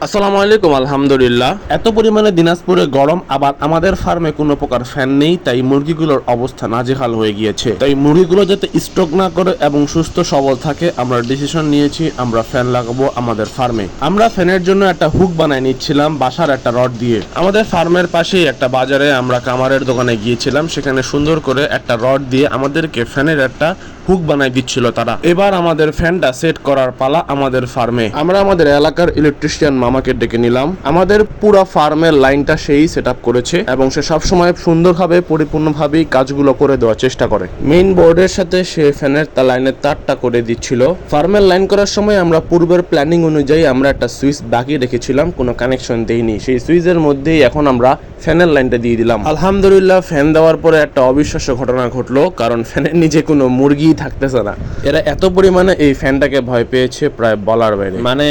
আসসালামু আলাইকুম। আলহামদুলিল্লাহ। এত পরিমাণে দিনাজপুরে গরম, আবার আমাদের ফার্মে কোনো প্রকার ফ্যান নেই, তাই মুরগিগুলোর অবস্থা নাজেহাল হয়ে গিয়েছে। তাই মুরগিগুলো যাতে স্ট্রোক না করে এবং সুস্থ সবল থাকে, আমরা ডিসিশন নিয়েছি আমরা ফ্যান লাগাবো আমাদের ফার্মে। আমরা ফ্যানের জন্য একটা হুক বানাই নিচ্ছিলাম বাসার একটা রড দিয়ে। আমাদের ফার্মের পাশেই একটা বাজারে আমরা কামারের দোকানে গিয়েছিলাম, সেখানে সুন্দর করে একটা রড দিয়ে আমাদেরকে ফ্যানের একটা হুক বানাই দিচ্ছিল তারা। এবার আমাদের ফ্যানটা সেট করার পালা আমাদের ফার্মে। আমরা আমাদের এলাকার ইলেকট্রিশিয়ান মামাকে ডেকে নিলাম। আমাদের পুরো ফার্মের লাইনটা সেই সেট আপ করেছে এবং সে সবসময় সুন্দরভাবে পরিপূর্ণভাবেই কাজগুলো করে দেওয়ার চেষ্টা করে। মেইন বোর্ডের সাথে সে ফ্যানের লাইনের তারটা করে দিচ্ছিল। ফার্মের লাইন করার সময় আমরা পূর্বের প্ল্যানিং অনুযায়ী আমরা একটা সুইচ বাকি রেখেছিলাম, কোনো কানেকশন দেইনি। সেই সুইচের মধ্যেই এখন আমরা ফ্যানের লাইনটা দিয়ে দিলাম। আলহামদুলিল্লাহ, ফ্যান দেওয়ার পরে একটা অবিশ্বাস্য ঘটনা ঘটলো, কারণ ফ্যানের নিচে কোনো মুরগি থাকতেছে না। এরা এত পরিমাণে এই ফ্যানটাকে ভয় পেয়েছে প্রায় বলার বাইরে। মানে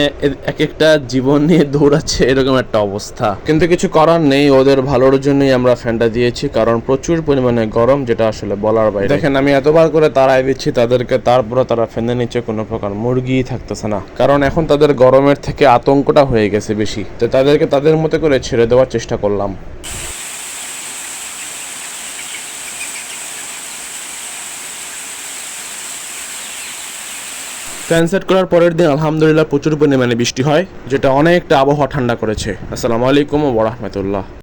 এক একটা জীবন নিয়ে দৌড়াচ্ছে, এরকম একটা অবস্থা। কিন্তু কিছু করার নেই, ওদের ভালোর জন্যই আমরা ফ্যানটা দিয়েছি, কারণ প্রচুর পরিমাণে গরম, যেটা আসলে বলার বাইরে। দেখেন, আমি এতবার করে তাড়াই দিচ্ছি তাদেরকে, তারপরে তারা ফ্যানের নিচে কোনো প্রকার মুরগি থাকতেছে না, কারণ এখন তাদের গরমের থেকে আতঙ্কটা হয়ে গেছে বেশি। তো তাদেরকে তাদের মতো করে ছেড়ে দেওয়ার চেষ্টা করলাম। ফ্যান সেট করার পরের দিন আলহামদুলিল্লাহ প্রচুর পরিমাণে বৃষ্টি হয়, যেটা অনেকটা আবহাওয়া ঠান্ডা করেছে। আসসালামু আলাইকুম ওয়া রাহমাতুল্লাহ।